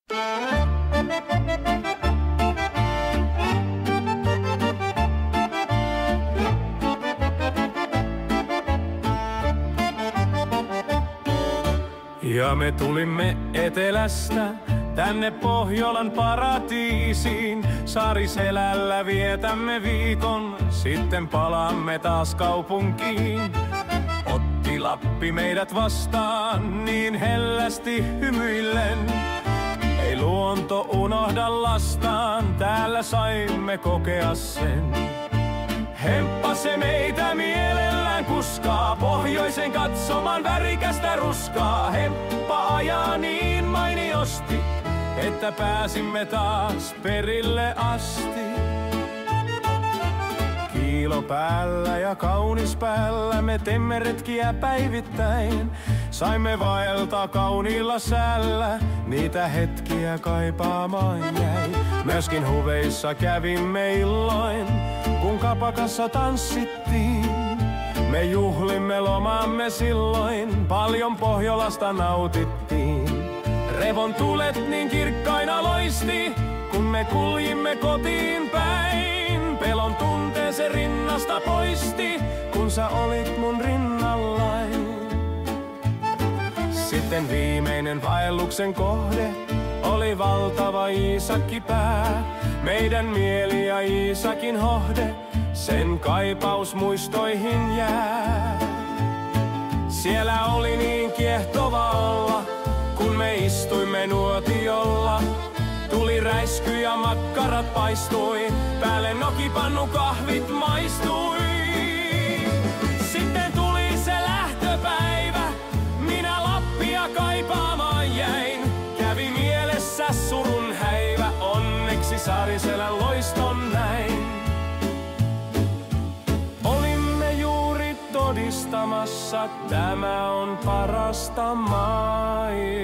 Ja me tulimme etelästä tänne Pohjolan paratiisiin. Saariselällä vietämme viikon, sitten palaamme taas kaupunkiin. Otti Lappi meidät vastaan niin hellästi hymyillen. Ei luonto unohda lastaan, täällä saimme kokea sen. Hemppa se meitä mielellään kuskaa, pohjoisen katsomaan värikästä ruskaa. Hemppa ajaa niin mainiosti, että pääsimme taas perille asti. Kiilo päällä ja kaunis päällä me temme retkiä päivittäin. Saimme vaeltaa kauniilla säällä, niitä hetkiä kaipaamaan jäi. Myöskin huveissa kävimme illoin, kun kapakassa tanssittiin. Me juhlimme lomamme silloin, paljon Pohjolasta nautittiin. Revon tulet niin kirkkaina loisti, kun me kuljimme kotiin päin. Pelon tunteen se rinnasta poisti, kun sä olit mun rinnallain. Sitten viimeinen vaelluksen kohde oli valtava Iisakkipää. Meidän mieli ja Iisakin hohde, sen kaipaus muistoihin jää. Siellä oli niin kiehtova olla, kun me istuimme nuotiolla. Tuli räisky ja makkarat paistui, päälle nokipannu kahvit maistui. Sitten tuli se lähtöpäivä, minä Lappia kaipaamaan jäin. Kävi mielessä surun häivä, onneksi Saariselän loiston näin. Olimme juuri todistamassa, tämä on parasta maailmassa.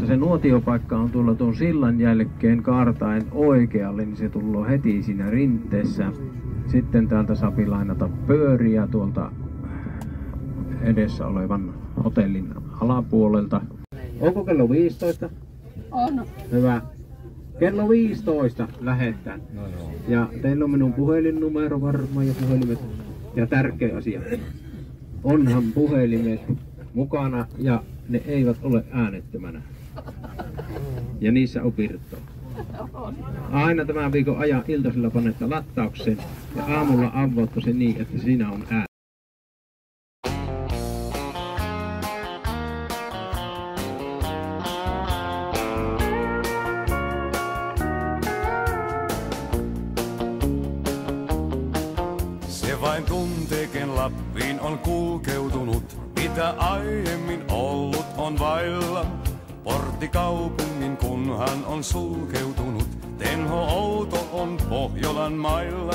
Se nuotiopaikka on tuolla tuon sillan jälkeen kaartaen oikealle, niin se tulee heti siinä rinteessä. Sitten täältä saa lainata pyöriä tuolta edessä olevan hotellin alapuolelta. Onko kello 15? On. Hyvä. Kello 15 lähetään. Ja teillä on minun puhelinnumero varmaan ja puhelimet. Ja tärkeä asia. Onhan puhelimet mukana ja ne eivät ole äänettömänä. Ja niissä on virtoa. Aina tämän viikon ajan iltasella panetta lattaukseen ja aamulla avautte sen niin, että siinä on ääni. Se vain tunteeken Lappiin on kulkeutunut, mitä aiemmin ollut on vailla. Portti kaupungin kunhan on sulkeutunut, tenho outo on Pohjolan mailla.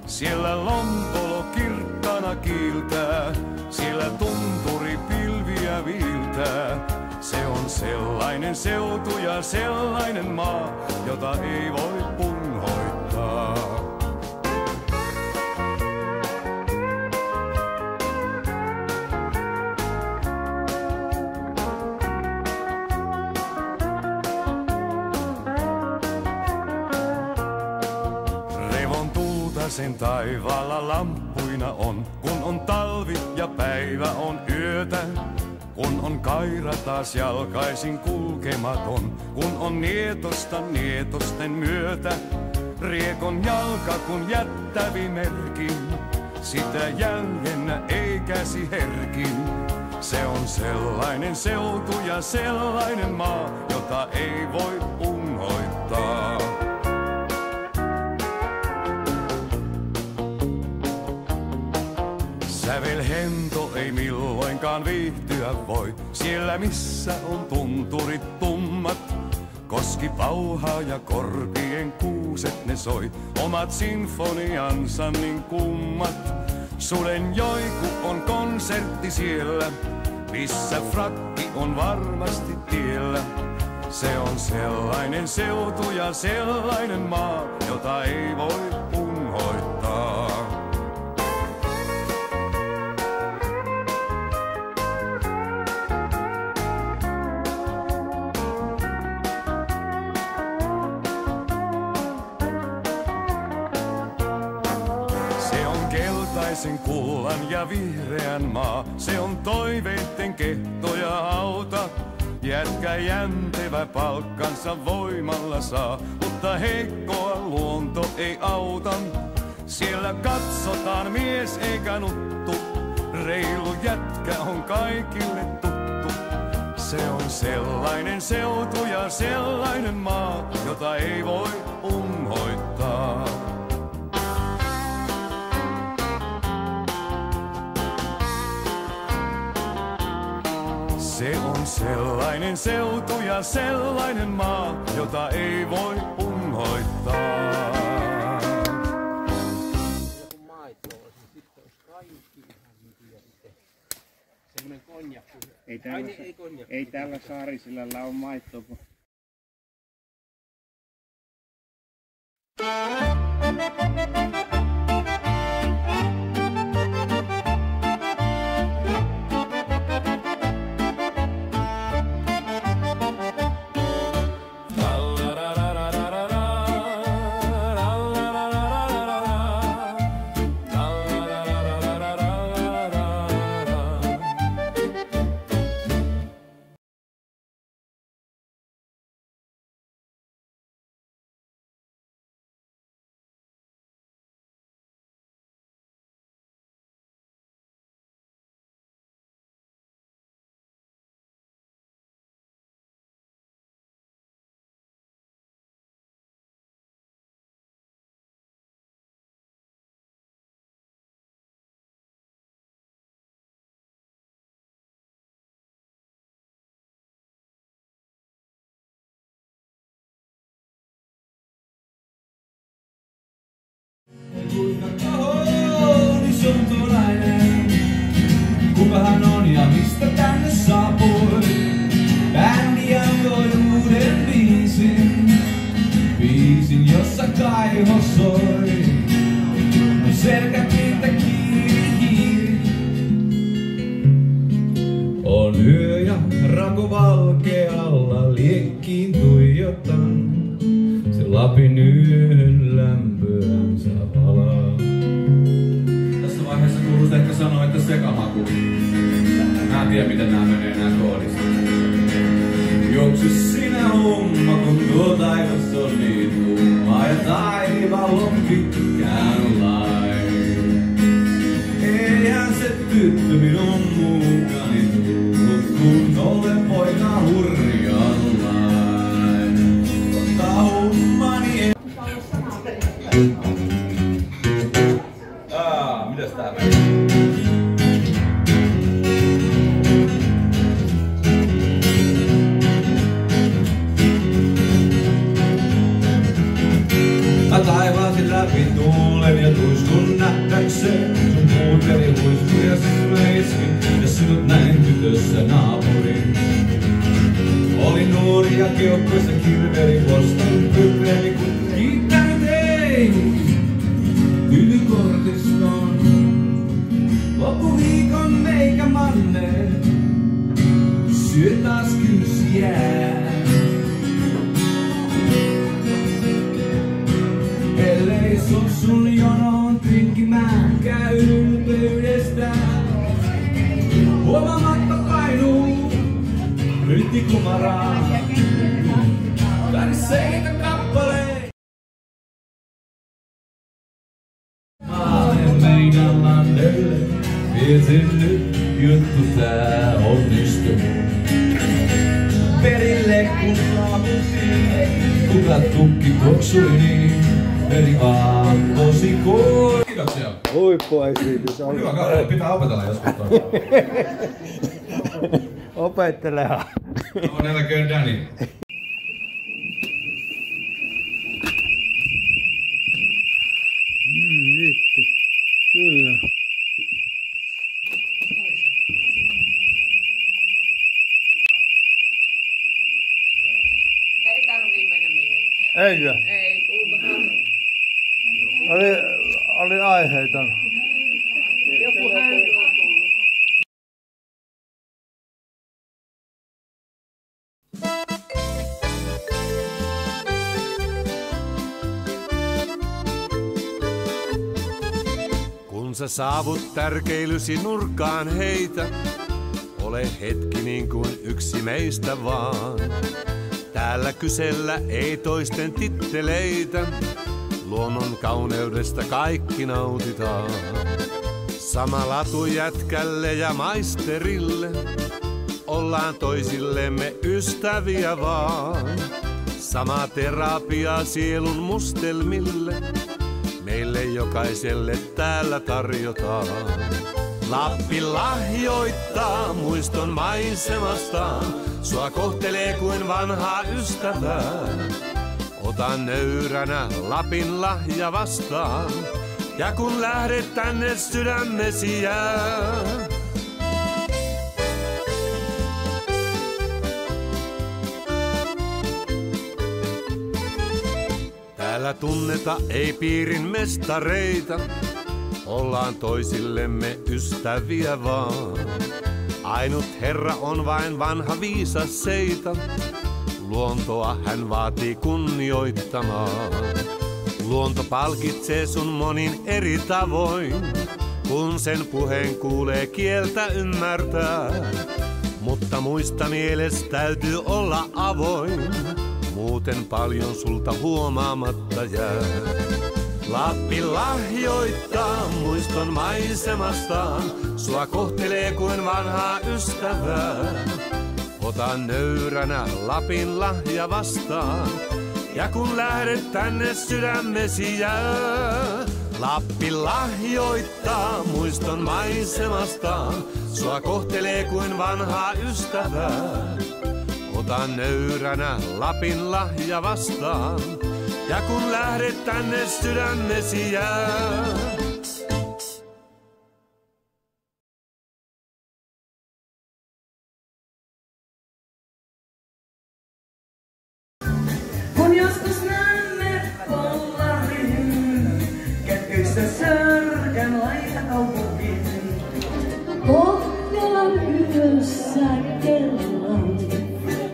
Siellä Lompolo kirkkana kiiltää, siellä tunturi pilviä viiltää. Se on sellainen seutu ja sellainen maa, jota ei voi punhoittaa. Sen taivaalla lamppuina on, kun on talvi ja päivä on yötä. Kun on kaira taas jalkaisin kulkematon, kun on nietosta nietosten myötä. Riekon jalka kun jättävi merkin, sitä jäljennä ei käsi herkin. Se on sellainen seutu ja sellainen maa, jota ei voi unhoittaa. Sävelhento ei milloinkaan viihtyä voi, siellä missä on tunturit tummat. Koski pauhaa ja korpien kuuset ne soi, omat sinfoniansa niin kummat. Sulen joiku on konsertti siellä, missä frakki on varmasti tiellä. Se on sellainen seutu ja sellainen maa, jota ei voi unhoittaa. Se on keltaisen kullan ja vihreän maa, se on toiveitten kehto ja hauta. Jätkä jäntevä palkkansa voimalla saa, mutta heikkoa luonto ei auta. Siellä katsotaan mies eikä nuttu, reilu jätkä on kaikille tuttu. Se on sellainen seutu ja sellainen maa, jota ei voi unhoittaa. Se on sellainen seutu ja sellainen maa, jota ei voi unhoittaa. Ei täällä Saarisilällä ole maitoa. Kuinka kaunis on tuo nainen, kuka hän on ja mistä tänne saapui. Bändi antoi uuden biisin jossa kaiho soi. Selkäpiitä kiiri. On yö ja rako valkealla liekkiin tuijotan. Se Lapin yön lämpöänsä valaa. Tässä vaiheessa kuuluisi ehkä sanoa, että sekamaku. Mä en tiedä miten nää menee nää koodista. Juoksu sinä homma, kun tuo taivas on niin tumma ja taivaan on pitkään lain. Eihän se tyttö minun mukani tullut, kun olen poika hurjallain. Ottaa hommani mitäs tää menee? Mä taivaasin läpi tuulen ja tuiskun nähdäkseen sun puuteli huiskuja mä iskin ja sinut näin tytössä naapurin. Olin nuori ja keuhkoissa kirveli vuostan kykleni kun kiittänyt ei yli kortiston. Loppuviikon meikä manne syö taas kynsiään. Ellei sun jonoon trinkimään käy ylpeydestä. Huomaamatta painuu ryhtikumaraan. Väriseitä kappaleen. Mä en meidän landelle. Mietin nyt juttu tää onnistuu. Perille kun saavuttiin. Kuka tukki koksui niin. Veri aattosi koi. Kiitoksia. Huippuesitys on. Hyvä kaveri, pitää opetella joskus. Opettelehan. On eläköön Danny. Vittu. Kyllä. Ei tarvii mennä minnekään. Eikö? Ei, kuulta. Oli aiheita. Joku häiri on tullut. Kun sä saavut tärkeilysi nurkkaan heitä, ole hetki niin kuin yksi meistä vaan. Täällä kysellä ei toisten titteleitä, luonnon kauneudesta kaikki nautitaan. Sama latu jätkälle ja maisterille, ollaan toisillemme ystäviä vaan. Sama terapia sielun mustelmille, meille jokaiselle täällä tarjotaan. Lappi lahjoittaa muiston maisemastaan, sua kohtelee kuin vanhaa ystävää. Ota nöyränä Lapin lahja vastaan, ja kun lähdet tänne sydämesi jää. Täällä tunneta ei piirin mestareita, ollaan toisillemme ystäviä vaan. Ainut herra on vain vanha viisas seita, luontoa hän vaatii kunnioittamaan. Luonto palkitsee sun monin eri tavoin, kun sen puheen kuulee kieltä ymmärtää. Mutta muista mielessä täytyy olla avoin, muuten paljon sulta huomaamatta jää. Lappi lahjoittaa muiston maisemastaan, sua kohtelee kuin vanhaa ystävää. Ota nöyränä Lapin lahja vastaan, ja kun lähdet tänne sydämesi jää. Lappi lahjoittaa muiston maisemastaan, sua kohtelee kuin vanhaa ystävää. Ota nöyränä Lapin lahja vastaan, ja kun lähdet tänne sydämesi jää. Kun joskus näemme kollarin, kätkyssä sörkän laita kaupunkiin. Pohjolan yössä kerran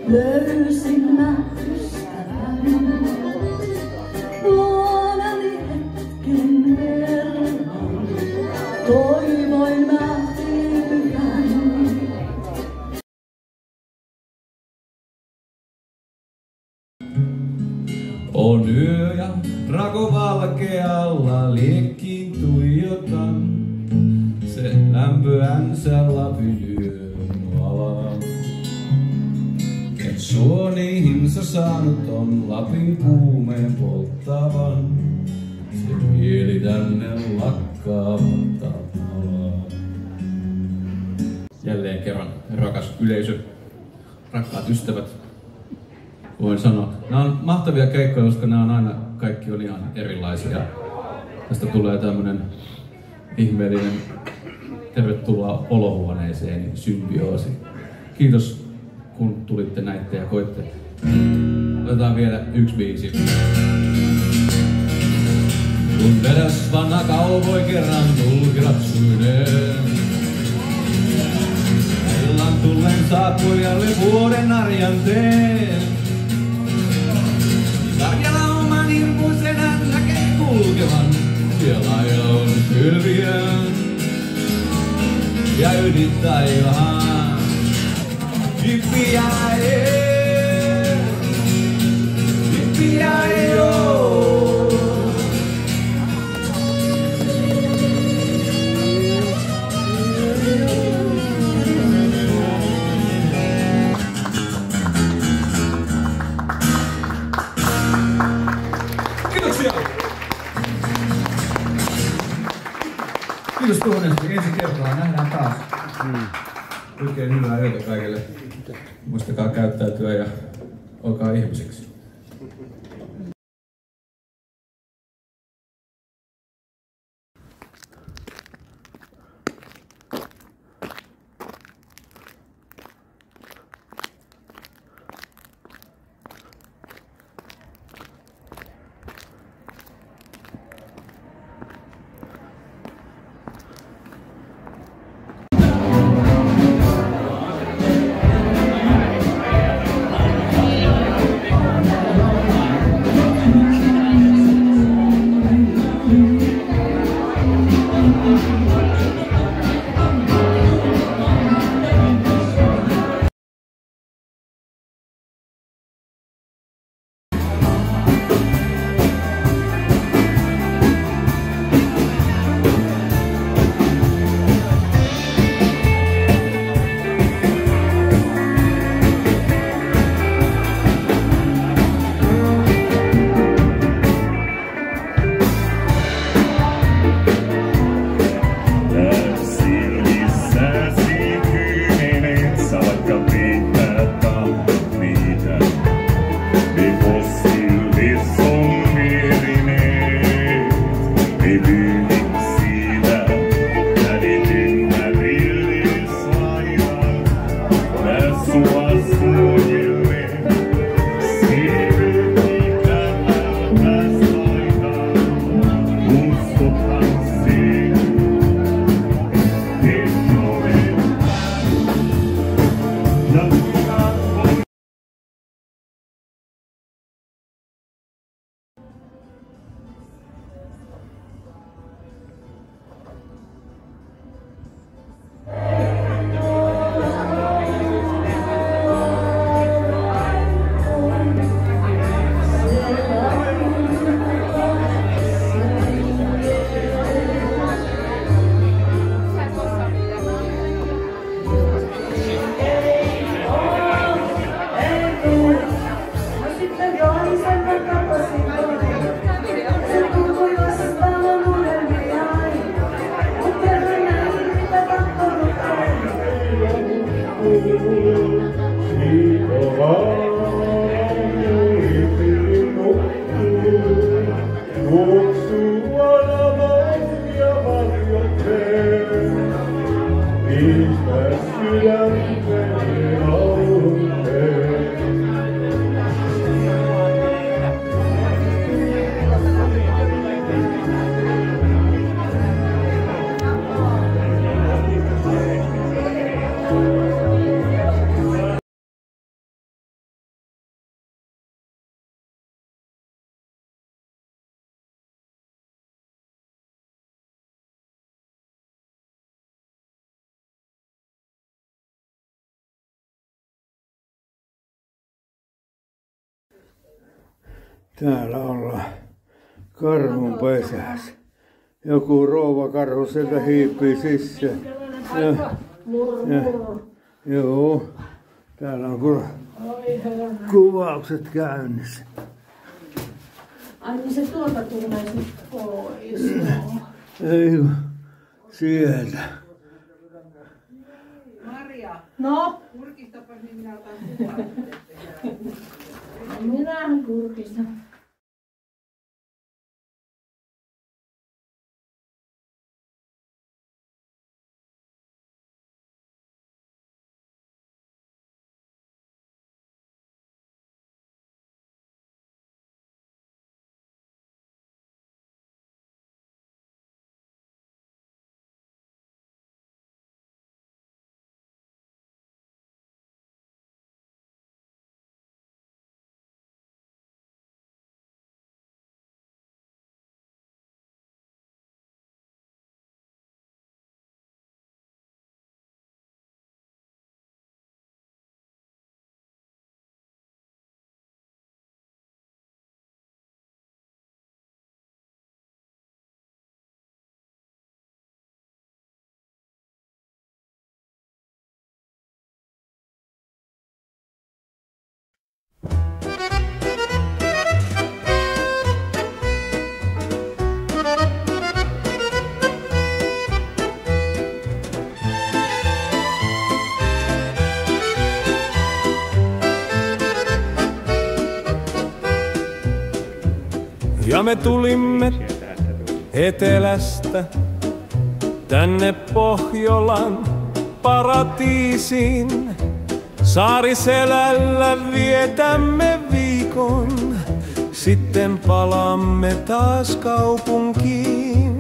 löysin mä ystävän. Luonani hetken verran toivoin mä yhden. On yö ja rakovalkealla liekkiin tuijotan. Se lämpöänsä Lapin yön valaa. En suoniin sä saanut on Lapin kuumeen polttavan. Se mieli tänne lakkaamatta palaa. Jälleen kerran rakas yleisö, rakkaat ystävät. Voin sanoa, nämä on mahtavia keikkoja, koska nämä on aina, kaikki on ihan erilaisia. Tästä tulee tämmönen ihmeellinen tervetuloa olohuoneeseen symbioosi. Kiitos kun tulitte näitte ja koitte. Otetaan vielä yksi biisi. Kun vedäs vanha kauvoi kerran tulkiratsuineen. Illan tullen saapui jälleen vuoden arjanteen. Karjala oman hirmuisenän näkee kulkevan. Siellä on kylviä ja ydin taivaan. Kiitos tuhannesti. Ensi kertaa. Nähdään taas. Oikein hyvää yötä kaikille. Muistakaa käyttäytyä ja olkaa ihmisiksi. Täällä ollaan karhun pesässä. Joku rouva karhu sieltä hiipii sisään. Joo, täällä on kuvaukset käynnissä. Ai niin se tuolta tulee sit pois. Ei, sieltä. Maria, No? kurkistapas niin minä otan kuvan. Minähän kurkistan. Ja me tulimme etelästä tänne Pohjolan paratiisiin. Saariselällä vietämme viikon, sitten palaamme taas kaupunkiin.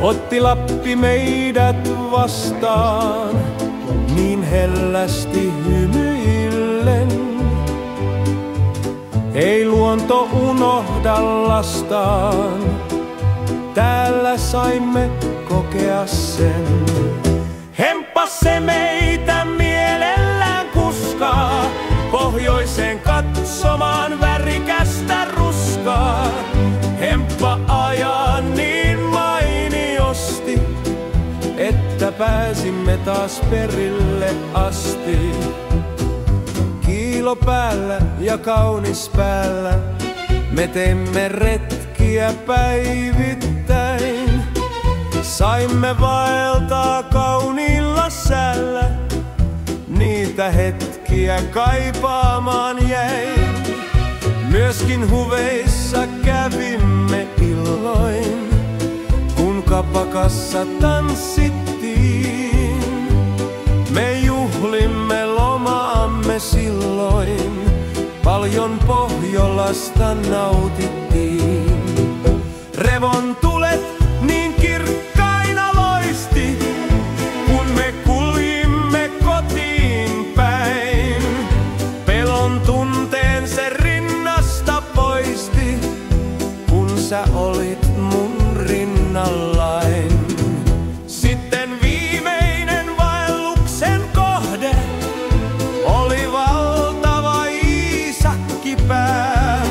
Otti Lappi meidät vastaan, niin hellästi hymyillen. Ei luonto unohda lastaan, täällä saimme kokea sen. Hemppa se meitä mielellään kuskaa, pohjoiseen katsomaan värikästä ruskaa. Hemppa ajaa niin mainiosti, että pääsimme taas perille asti. Kiilo päällä ja kaunis päällä, me teemme retkiä päivittäin. Saimme vaeltaa kauniilla säällä, niitä hetkiä kaipaamaan jäin. Myöskin huveissa kävimme illoin, kun kapakassa tanssittiin. Me juhlimme lomaamme silloin, paljon Pohjolasta nautittiin. Revontulet niin kirkkaina loisti, kun me kuljimme kotiin päin. Pelon tunteen se rinnasta poisti, kun sä olit mun rinnallain. Sitten viimeinen vaelluksen kohde oli valtava Iisakkipää.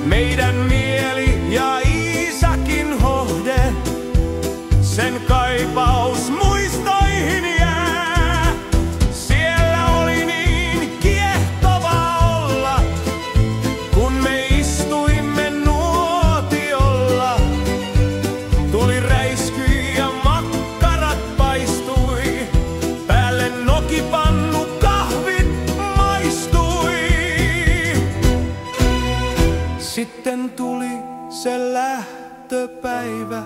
Meidän mieli ja Iisakin hohde, sen kaipaus muistoihin jää. Siellä oli niin kiehtovaa olla, kun me istuimme nuotiolla. Tuli räiskyi ja makkarat paistui, päälle nokipannu kahvit maistui. Sitten tuli se lähtöpäivä,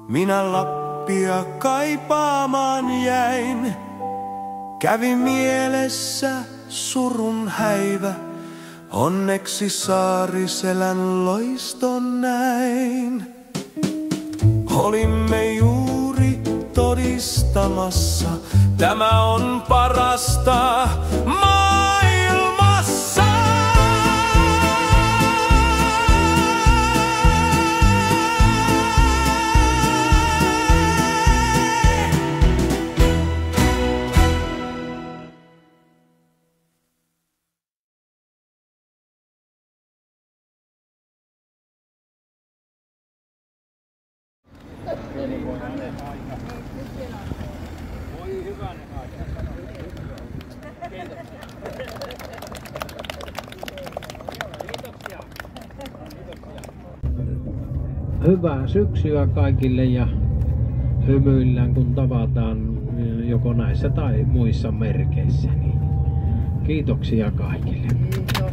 minä Lappia kaipaamaan jäin. Kävi mielessä surun häivä, onneksi Saariselän loiston näin. Olimme juuri todistamassa, tämä on parasta maailmassa. Hyvää syksyä kaikille ja hymyillään kun tavataan joko näissä tai muissa merkeissä. Niin kiitoksia kaikille. Kiitos.